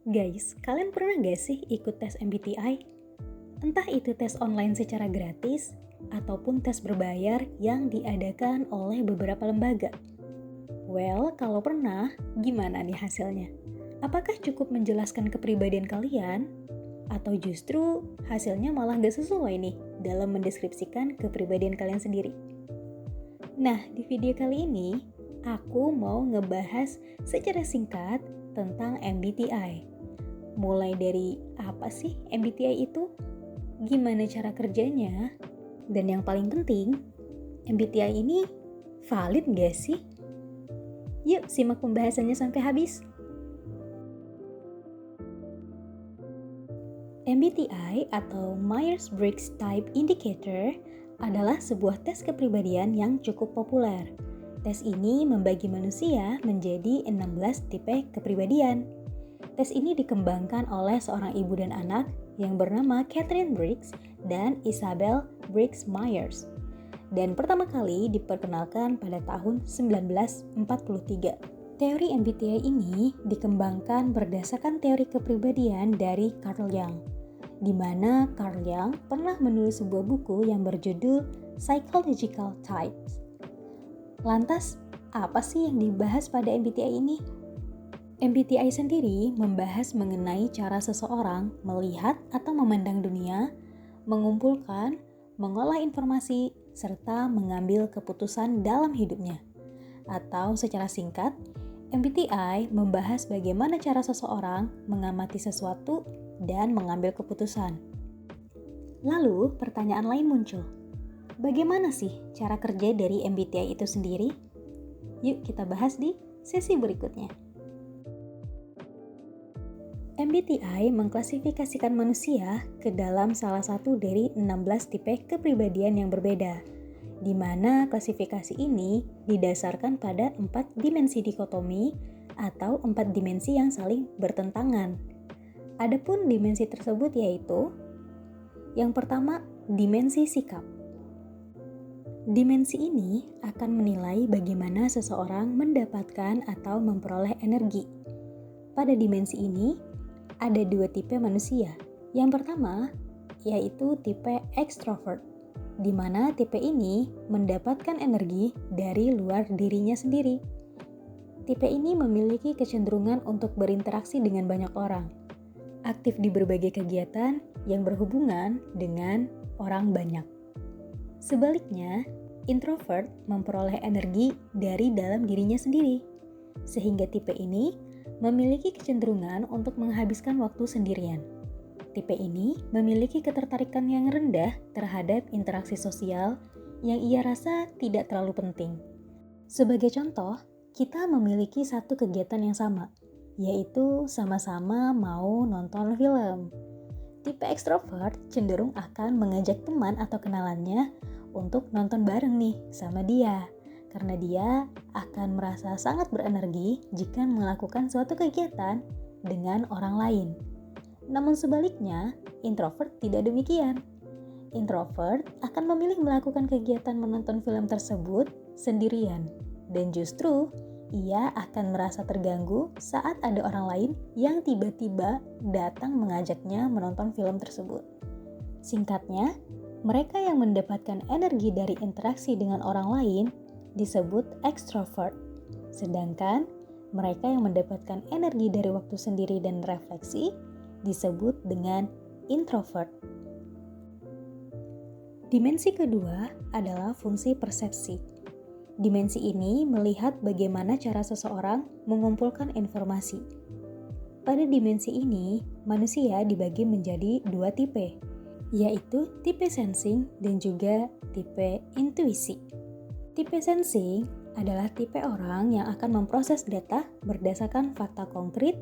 Guys, kalian pernah gak sih ikut tes MBTI? Entah itu tes online secara gratis, ataupun tes berbayar yang diadakan oleh beberapa lembaga. Well, kalau pernah, gimana nih hasilnya? Apakah cukup menjelaskan kepribadian kalian? Atau justru hasilnya malah gak sesuai nih dalam mendeskripsikan kepribadian kalian sendiri? Nah, di video kali ini, aku mau ngebahas secara singkat tentang MBTI. Mulai dari apa sih MBTI itu? Gimana cara kerjanya? Dan yang paling penting, MBTI ini valid gak sih? Yuk simak pembahasannya sampai habis. MBTI atau Myers-Briggs Type Indicator adalah sebuah tes kepribadian yang cukup populer. Tes ini membagi manusia menjadi 16 tipe kepribadian. Tes ini dikembangkan oleh seorang ibu dan anak yang bernama Catherine Briggs dan Isabel Briggs Myers. Dan pertama kali diperkenalkan pada tahun 1943. Teori MBTI ini dikembangkan berdasarkan teori kepribadian dari Carl Jung, di mana Carl Jung pernah menulis sebuah buku yang berjudul Psychological Types. Lantas, apa sih yang dibahas pada MBTI ini? MBTI sendiri membahas mengenai cara seseorang melihat atau memandang dunia, mengumpulkan, mengolah informasi, serta mengambil keputusan dalam hidupnya. Atau secara singkat, MBTI membahas bagaimana cara seseorang mengamati sesuatu dan mengambil keputusan. Lalu, pertanyaan lain muncul. Bagaimana sih cara kerja dari MBTI itu sendiri? Yuk kita bahas di sesi berikutnya. MBTI mengklasifikasikan manusia ke dalam salah satu dari 16 tipe kepribadian yang berbeda, di mana klasifikasi ini didasarkan pada 4 dimensi dikotomi atau 4 dimensi yang saling bertentangan. Adapun dimensi tersebut yaitu yang pertama, dimensi sikap. Dimensi ini akan menilai bagaimana seseorang mendapatkan atau memperoleh energi. Pada dimensi ini, ada 2 tipe manusia. Yang pertama, yaitu tipe extrovert, di mana tipe ini mendapatkan energi dari luar dirinya sendiri. Tipe ini memiliki kecenderungan untuk berinteraksi dengan banyak orang, aktif di berbagai kegiatan yang berhubungan dengan orang banyak. Sebaliknya, introvert memperoleh energi dari dalam dirinya sendiri, sehingga tipe ini memiliki kecenderungan untuk menghabiskan waktu sendirian. Tipe ini memiliki ketertarikan yang rendah terhadap interaksi sosial yang ia rasa tidak terlalu penting. Sebagai contoh, kita memiliki satu kegiatan yang sama, yaitu sama-sama mau nonton film. Tipe ekstrovert cenderung akan mengajak teman atau kenalannya untuk nonton bareng nih sama dia, karena dia akan merasa sangat berenergi jika melakukan suatu kegiatan dengan orang lain. Namun sebaliknya, introvert tidak demikian. Introvert akan memilih melakukan kegiatan menonton film tersebut sendirian, dan justru ia akan merasa terganggu saat ada orang lain yang tiba-tiba datang mengajaknya menonton film tersebut. Singkatnya, mereka yang mendapatkan energi dari interaksi dengan orang lain disebut extrovert, sedangkan mereka yang mendapatkan energi dari waktu sendiri dan refleksi disebut dengan introvert. Dimensi kedua adalah fungsi persepsi. Dimensi ini melihat bagaimana cara seseorang mengumpulkan informasi. Pada dimensi ini, manusia dibagi menjadi 2 tipe, yaitu tipe sensing dan juga tipe intuisi. Tipe sensing adalah tipe orang yang akan memproses data berdasarkan fakta konkret,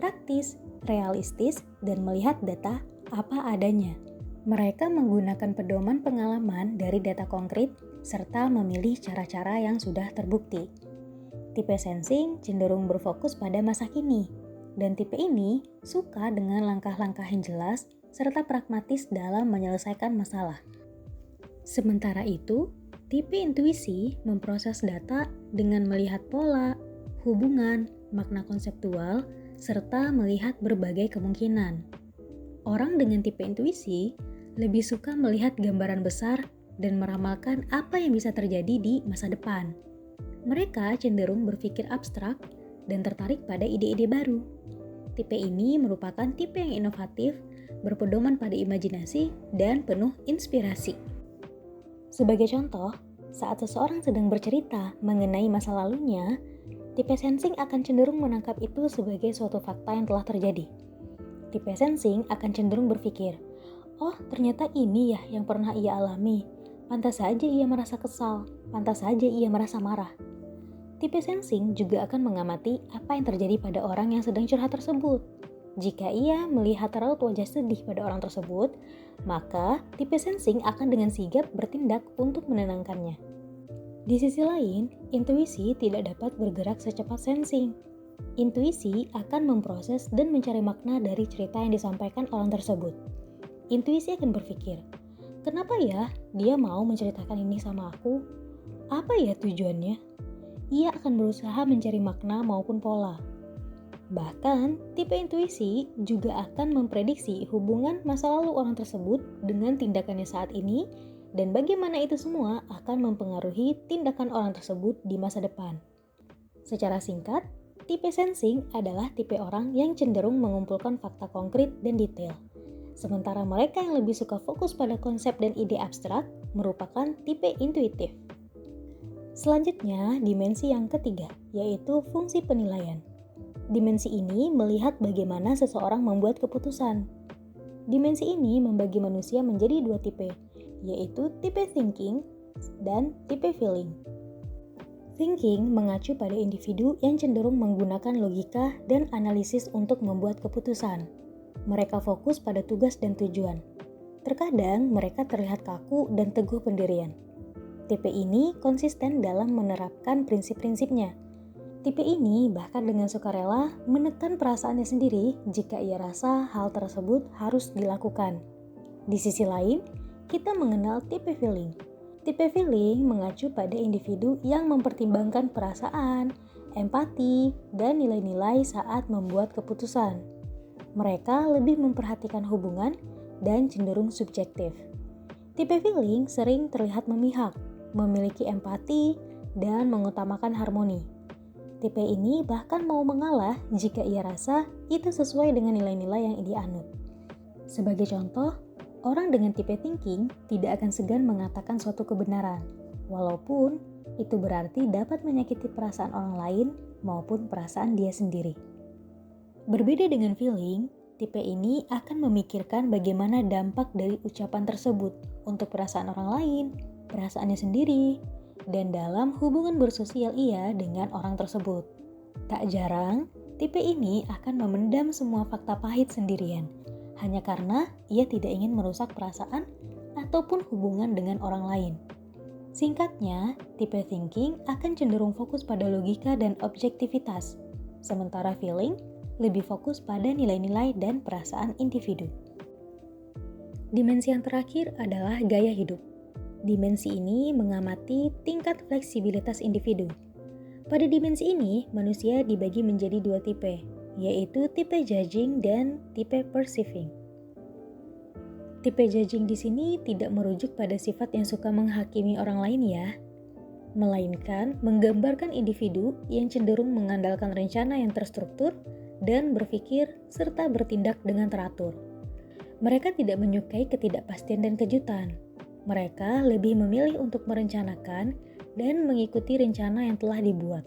praktis, realistis, dan melihat data apa adanya. Mereka menggunakan pedoman pengalaman dari data konkret serta memilih cara-cara yang sudah terbukti. Tipe sensing cenderung berfokus pada masa kini, dan tipe ini suka dengan langkah-langkah yang jelas serta pragmatis dalam menyelesaikan masalah. Sementara itu, tipe intuisi memproses data dengan melihat pola, hubungan, makna konseptual, serta melihat berbagai kemungkinan. Orang dengan tipe intuisi lebih suka melihat gambaran besar dan meramalkan apa yang bisa terjadi di masa depan. Mereka cenderung berpikir abstrak dan tertarik pada ide-ide baru. Tipe ini merupakan tipe yang inovatif, berpedoman pada imajinasi, dan penuh inspirasi. Sebagai contoh, saat seseorang sedang bercerita mengenai masa lalunya, tipe sensing akan cenderung menangkap itu sebagai suatu fakta yang telah terjadi. Tipe sensing akan cenderung berpikir, oh ternyata ini ya yang pernah ia alami, pantas saja ia merasa kesal, pantas saja ia merasa marah. Tipe sensing juga akan mengamati apa yang terjadi pada orang yang sedang curhat tersebut. Jika ia melihat raut wajah sedih pada orang tersebut, maka tipe sensing akan dengan sigap bertindak untuk menenangkannya. Di sisi lain, intuisi tidak dapat bergerak secepat sensing. Intuisi akan memproses dan mencari makna dari cerita yang disampaikan orang tersebut. Intuisi akan berpikir, kenapa ya dia mau menceritakan ini sama aku? Apa ya tujuannya? Ia akan berusaha mencari makna maupun pola. Bahkan, tipe intuisi juga akan memprediksi hubungan masa lalu orang tersebut dengan tindakannya saat ini dan bagaimana itu semua akan mempengaruhi tindakan orang tersebut di masa depan. Secara singkat, tipe sensing adalah tipe orang yang cenderung mengumpulkan fakta konkret dan detail. Sementara mereka yang lebih suka fokus pada konsep dan ide abstrak merupakan tipe intuitif. Selanjutnya, dimensi yang ketiga, yaitu fungsi penilaian. Dimensi ini melihat bagaimana seseorang membuat keputusan. Dimensi ini membagi manusia menjadi dua tipe, yaitu tipe thinking dan tipe feeling. Thinking mengacu pada individu yang cenderung menggunakan logika dan analisis untuk membuat keputusan. Mereka fokus pada tugas dan tujuan. Terkadang mereka terlihat kaku dan teguh pendirian. Tipe ini konsisten dalam menerapkan prinsip-prinsipnya. Tipe ini bahkan dengan sukarela menekan perasaannya sendiri jika ia rasa hal tersebut harus dilakukan. Di sisi lain, kita mengenal tipe feeling. Tipe feeling mengacu pada individu yang mempertimbangkan perasaan, empati, dan nilai-nilai saat membuat keputusan. Mereka lebih memperhatikan hubungan dan cenderung subjektif. Tipe feeling sering terlihat memihak, memiliki empati, dan mengutamakan harmoni. Tipe ini bahkan mau mengalah jika ia rasa itu sesuai dengan nilai-nilai yang dianut. Sebagai contoh, orang dengan tipe thinking tidak akan segan mengatakan suatu kebenaran, walaupun itu berarti dapat menyakiti perasaan orang lain maupun perasaan dia sendiri. Berbeda dengan feeling, tipe ini akan memikirkan bagaimana dampak dari ucapan tersebut untuk perasaan orang lain, perasaannya sendiri, dan dalam hubungan bersosial ia dengan orang tersebut. Tak jarang, tipe ini akan memendam semua fakta pahit sendirian, hanya karena ia tidak ingin merusak perasaan ataupun hubungan dengan orang lain. Singkatnya, tipe thinking akan cenderung fokus pada logika dan objektivitas, sementara feeling lebih fokus pada nilai-nilai dan perasaan individu. Dimensi yang terakhir adalah gaya hidup. Dimensi ini mengamati tingkat fleksibilitas individu. Pada dimensi ini, manusia dibagi menjadi dua tipe, yaitu tipe judging dan tipe perceiving. Tipe judging di sini tidak merujuk pada sifat yang suka menghakimi orang lain ya, melainkan menggambarkan individu yang cenderung mengandalkan rencana yang terstruktur dan berpikir serta bertindak dengan teratur. Mereka tidak menyukai ketidakpastian dan kejutan. Mereka lebih memilih untuk merencanakan dan mengikuti rencana yang telah dibuat.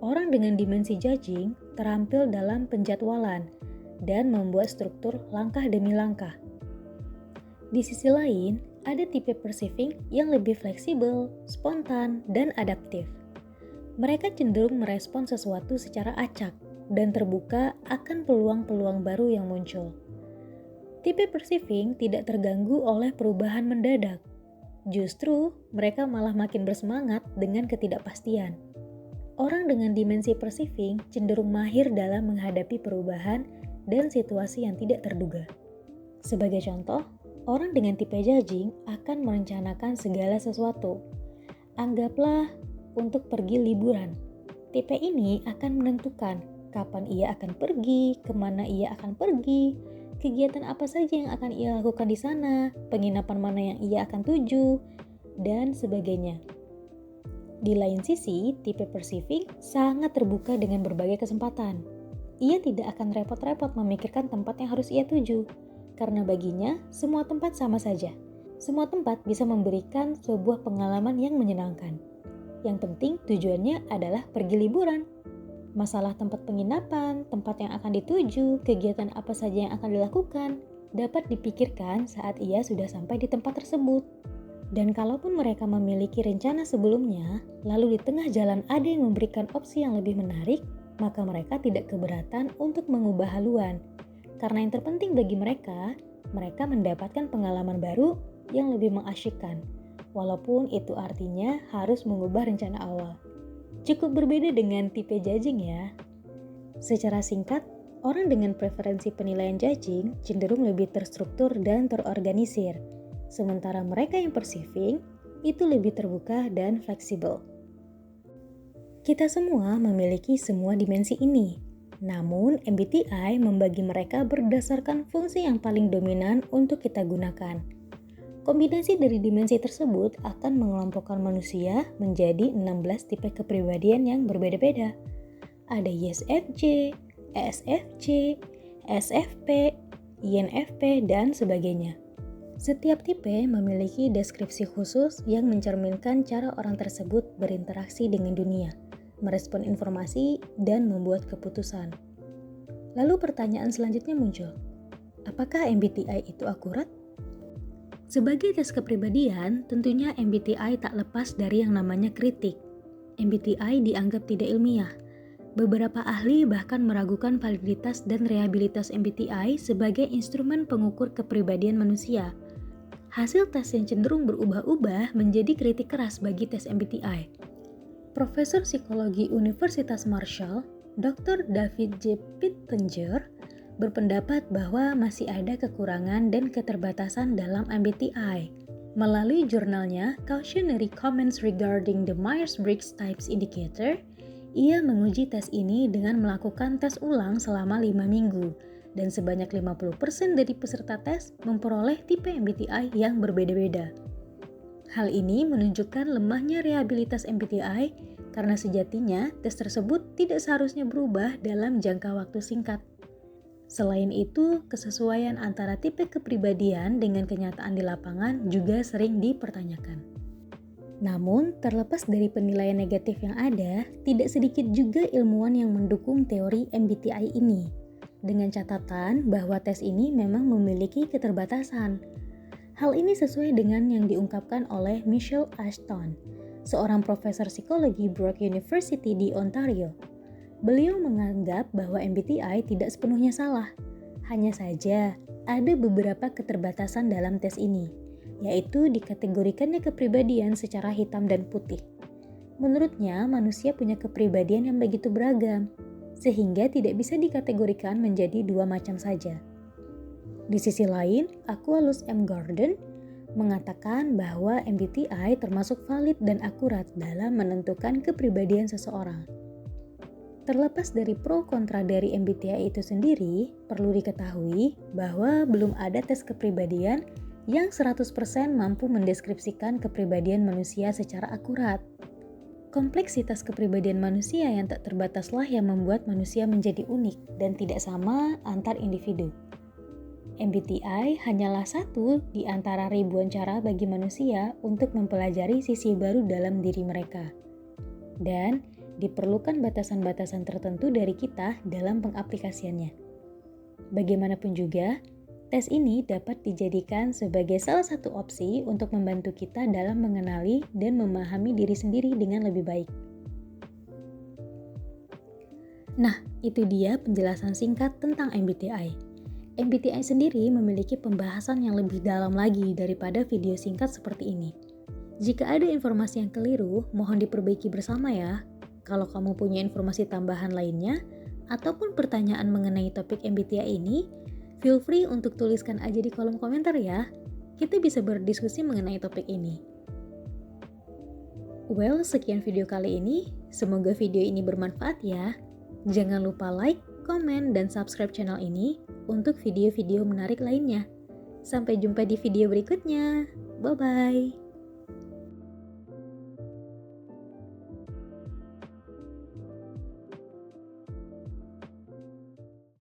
Orang dengan dimensi judging terampil dalam penjadwalan dan membuat struktur langkah demi langkah. Di sisi lain, ada tipe perceiving yang lebih fleksibel, spontan, dan adaptif. Mereka cenderung merespon sesuatu secara acak dan terbuka akan peluang-peluang baru yang muncul. Tipe perceiving tidak terganggu oleh perubahan mendadak. Justru, mereka malah makin bersemangat dengan ketidakpastian. Orang dengan dimensi perceiving cenderung mahir dalam menghadapi perubahan dan situasi yang tidak terduga. Sebagai contoh, orang dengan tipe judging akan merencanakan segala sesuatu. Anggaplah untuk pergi liburan. Tipe ini akan menentukan kapan ia akan pergi, kemana ia akan pergi, kegiatan apa saja yang akan ia lakukan di sana, penginapan mana yang ia akan tuju, dan sebagainya. Di lain sisi, tipe perceiving sangat terbuka dengan berbagai kesempatan. Ia tidak akan repot-repot memikirkan tempat yang harus ia tuju, karena baginya semua tempat sama saja. Semua tempat bisa memberikan sebuah pengalaman yang menyenangkan. Yang penting tujuannya adalah pergi liburan. Masalah tempat penginapan, tempat yang akan dituju, kegiatan apa saja yang akan dilakukan, dapat dipikirkan saat ia sudah sampai di tempat tersebut. Dan kalaupun mereka memiliki rencana sebelumnya, lalu di tengah jalan ada yang memberikan opsi yang lebih menarik, maka mereka tidak keberatan untuk mengubah haluan. Karena yang terpenting bagi mereka mendapatkan pengalaman baru yang lebih mengasyikkan, walaupun itu artinya harus mengubah rencana awal. Cukup berbeda dengan tipe judging ya. Secara singkat, orang dengan preferensi penilaian judging cenderung lebih terstruktur dan terorganisir. Sementara mereka yang perceiving itu lebih terbuka dan fleksibel. Kita semua memiliki semua dimensi ini. Namun, MBTI membagi mereka berdasarkan fungsi yang paling dominan untuk kita gunakan. Kombinasi dari dimensi tersebut akan mengelompokkan manusia menjadi 16 tipe kepribadian yang berbeda-beda. Ada ISFJ, ESFJ, SFP, INFP, dan sebagainya. Setiap tipe memiliki deskripsi khusus yang mencerminkan cara orang tersebut berinteraksi dengan dunia, merespon informasi, dan membuat keputusan. Lalu pertanyaan selanjutnya muncul, apakah MBTI itu akurat? Sebagai tes kepribadian, tentunya MBTI tak lepas dari yang namanya kritik. MBTI dianggap tidak ilmiah. Beberapa ahli bahkan meragukan validitas dan reliabilitas MBTI sebagai instrumen pengukur kepribadian manusia. Hasil tes yang cenderung berubah-ubah menjadi kritik keras bagi tes MBTI. Profesor Psikologi Universitas Marshall, Dr. David J. Pittenger, berpendapat bahwa masih ada kekurangan dan keterbatasan dalam MBTI. Melalui jurnalnya Cautionary Comments Regarding the Myers-Briggs Types Indicator, ia menguji tes ini dengan melakukan tes ulang selama 5 minggu. Dan sebanyak 50% dari peserta tes memperoleh tipe MBTI yang berbeda-beda. Hal ini menunjukkan lemahnya reliabilitas MBTI karena sejatinya tes tersebut tidak seharusnya berubah dalam jangka waktu singkat. Selain itu, kesesuaian antara tipe kepribadian dengan kenyataan di lapangan juga sering dipertanyakan. Namun, terlepas dari penilaian negatif yang ada, tidak sedikit juga ilmuwan yang mendukung teori MBTI ini. Dengan catatan bahwa tes ini memang memiliki keterbatasan. Hal ini sesuai dengan yang diungkapkan oleh Michelle Ashton, seorang profesor psikologi Brock University di Ontario. Beliau menganggap bahwa MBTI tidak sepenuhnya salah. Hanya saja, ada beberapa keterbatasan dalam tes ini, yaitu dikategorikannya kepribadian secara hitam dan putih. Menurutnya, manusia punya kepribadian yang begitu beragam, sehingga tidak bisa dikategorikan menjadi dua macam saja. Di sisi lain, Aqualus M. Gordon mengatakan bahwa MBTI termasuk valid dan akurat dalam menentukan kepribadian seseorang. Terlepas dari pro kontra dari MBTI itu sendiri, perlu diketahui bahwa belum ada tes kepribadian yang 100% mampu mendeskripsikan kepribadian manusia secara akurat. Kompleksitas kepribadian manusia yang tak terbataslah yang membuat manusia menjadi unik dan tidak sama antar individu. MBTI hanyalah satu di antara ribuan cara bagi manusia untuk mempelajari sisi baru dalam diri mereka. Dan diperlukan batasan-batasan tertentu dari kita dalam pengaplikasiannya. Bagaimanapun juga, tes ini dapat dijadikan sebagai salah satu opsi untuk membantu kita dalam mengenali dan memahami diri sendiri dengan lebih baik. Nah, itu dia penjelasan singkat tentang MBTI. MBTI sendiri memiliki pembahasan yang lebih dalam lagi daripada video singkat seperti ini. Jika ada informasi yang keliru, mohon diperbaiki bersama ya. Kalau kamu punya informasi tambahan lainnya, ataupun pertanyaan mengenai topik MBTI ini, feel free untuk tuliskan aja di kolom komentar ya. Kita bisa berdiskusi mengenai topik ini. Well, sekian video kali ini. Semoga video ini bermanfaat ya. Jangan lupa like, komen, dan subscribe channel ini untuk video-video menarik lainnya. Sampai jumpa di video berikutnya. Bye-bye.